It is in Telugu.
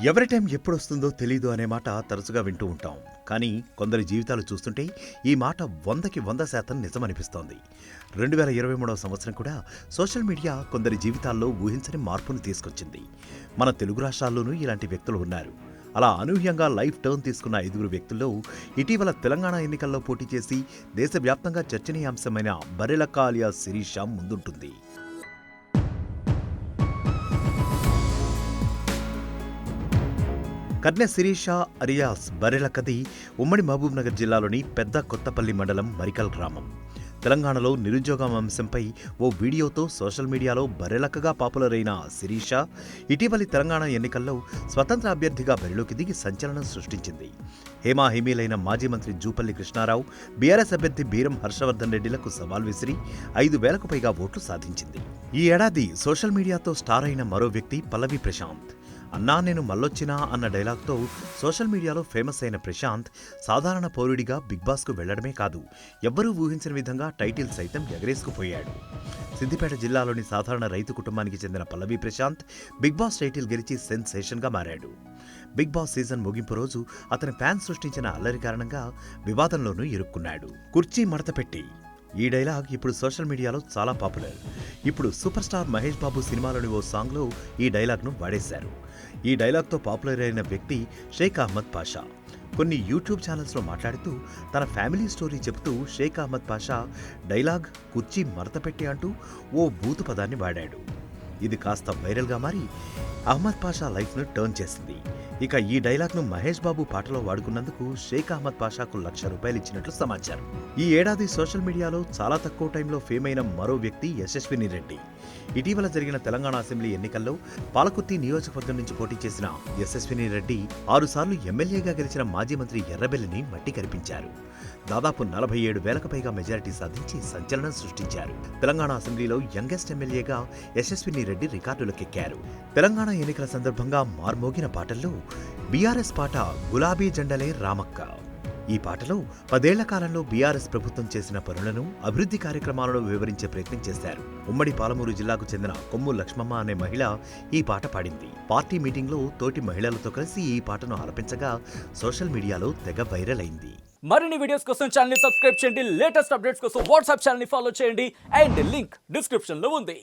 ఎవరి టైం ఎప్పుడొస్తుందో తెలీదు అనే మాట తరచుగా వింటూ ఉంటాం. కానీ కొందరి జీవితాలు చూస్తుంటే ఈ మాట 100కి 100% నిజమనిపిస్తోంది. 2023వ సంవత్సరం కూడా సోషల్ మీడియా కొందరి జీవితాల్లో ఊహించని మార్పును తీసుకొచ్చింది. మన తెలుగు రాష్ట్రాల్లోనూ ఇలాంటి వ్యక్తులు ఉన్నారు. అలా అనూహ్యంగా లైఫ్ టర్న్ తీసుకున్న 5 వ్యక్తుల్లో ఇటీవల తెలంగాణ ఎన్నికల్లో పోటీ చేసి దేశవ్యాప్తంగా చర్చనీయాంశమైన బర్రెలక్క అలియాస్ శిరీష ముందుంటుంది. కన్య శిరీష అలియాస్ బర్రెలక్కది ఉమ్మడి మహబూబ్నగర్ జిల్లాలోని పెద్ద కొత్తపల్లి మండలం మరికల్ గ్రామం. తెలంగాణలో నిరుద్యోగం అంశంపై ఓ వీడియోతో సోషల్ మీడియాలో బర్రెలక్కగా పాపులర్ అయిన శిరీష ఇటీవలి తెలంగాణ ఎన్నికల్లో స్వతంత్ర అభ్యర్థిగా బరిలోకి దిగి సంచలనం సృష్టించింది. హేమాహేమీలైన మాజీ మంత్రి జూపల్లి కృష్ణారావు, బీఆర్ఎస్ అభ్యర్థి బీరం హర్షవర్ధన్ రెడ్డిలకు సవాల్ విసిరి 5,000కు పైగా ఓట్లు సాధించింది. ఈ ఏడాది సోషల్ మీడియాతో స్టార్ అయిన మరో వ్యక్తి పల్లవి ప్రశాంత్. అన్నా నేను మళ్ళొచ్చినా అన్న డైలాగ్తో సోషల్ మీడియాలో ఫేమస్ అయిన ప్రశాంత్ సాధారణ పౌరుడిగా బిగ్ బాస్కు వెళ్లడమే కాదు, ఎవ్వరూ ఊహించిన విధంగా టైటిల్ సైతం ఎగరేసుకుపోయాడు. సిద్దిపేట జిల్లాలోని సాధారణ రైతు కుటుంబానికి చెందిన పల్లవి ప్రశాంత్ బిగ్ బాస్ టైటిల్ గెలిచి సెన్సేషన్గా మారాడు. బిగ్ బాస్ సీజన్ ముగింపు రోజు అతని ఫ్యాన్స్ సృష్టించిన అల్లరి కారణంగా వివాదంలోనూ ఇరుక్కున్నాడు. కుర్చీ మడతపెట్టి ఈ డైలాగ్ ఇప్పుడు సోషల్ మీడియాలో చాలా పాపులర్. ఇప్పుడు సూపర్ స్టార్ మహేష్ బాబు సినిమాలోని ఓ సాంగ్లో ఈ డైలాగ్ను వాడేశారు. ఈ డైలాగ్తో పాపులర్ అయిన వ్యక్తి షేక్ అహ్మద్ పాషా. కొన్ని యూట్యూబ్ ఛానల్స్లో మాట్లాడుతూ తన ఫ్యామిలీ స్టోరీ చెబుతూ షేక్ అహ్మద్ పాషా డైలాగ్ కుర్చీ మడతపెట్టి అంటూ ఓ బూతు పదాన్ని వాడాడు. ఇది కాస్త వైరల్గా మారి అహ్మద్ పాషా లైఫ్ను టర్న్ చేసింది. ఇక ఈ డైలాగ్ను మహేష్ బాబు పాటలో వాడుకున్నందుకు షేక్ అహ్మద్ పాషాకు ₹1,00,000 ఇచ్చినట్లు సమాచారం. ఈ ఏడాది సోషల్ మీడియాలో చాలా తక్కువ టైంలో ఫేమ్ అయిన మరో వ్యక్తి యశస్విని రెడ్డి. ఇటీవల జరిగిన తెలంగాణ అసెంబ్లీ ఎన్నికల్లో పాలకుర్తి నియోజకవర్గం నుంచి పోటీ చేసిన యశస్విని రెడ్డి 6 సార్లు ఎమ్మెల్యేగా గెలిచిన మాజీ మంత్రి ఎర్రబెల్లిని మట్టి కరిపించారు. దాదాపు 47,000కు పైగా మెజారిటీ సాధించి సంచలనం సృష్టించారు. తెలంగాణ అసెంబ్లీలో యంగెస్ట్ ఎమ్మెల్యేగా యశస్విని రెడ్డి రికార్డులకెక్కారు. తెలంగాణ ఎన్నికల సందర్భంగా మార్మోగిన పాటల్లో బీఆర్ఎస్ పాట గులాబీ జెండలే రామక్క. ఈ పాటలో 10 ఏళ్ల కాలంలో బీఆర్ఎస్ ప్రభుత్వం చేసిన పనులను, అభివృద్ధి కార్యక్రమాలను వివరించే ప్రయత్నం చేశారు. ఉమ్మడి పాలమూరు జిల్లాకు చెందిన కొమ్ము లక్ష్మమ్మ అనే మహిళ ఈ పాట పాడింది. పార్టీ మీటింగ్లో తోటి మహిళలతో కలిసి ఈ పాటను ఆలపించగా సోషల్ మీడియాలో తెగ వైరల్ అయింది. మరిన్ని వీడియోస్ కోసం ఛానల్ ని సబ్స్క్రైబ్ చేయండి. లేటెస్ట్ అప్డేట్స్ కోసం వాట్సాప్ ఛానల్ ని ఫాలో చేయండి. అండ్ లింక్ డిస్క్రిప్షన్ లో ఉంది.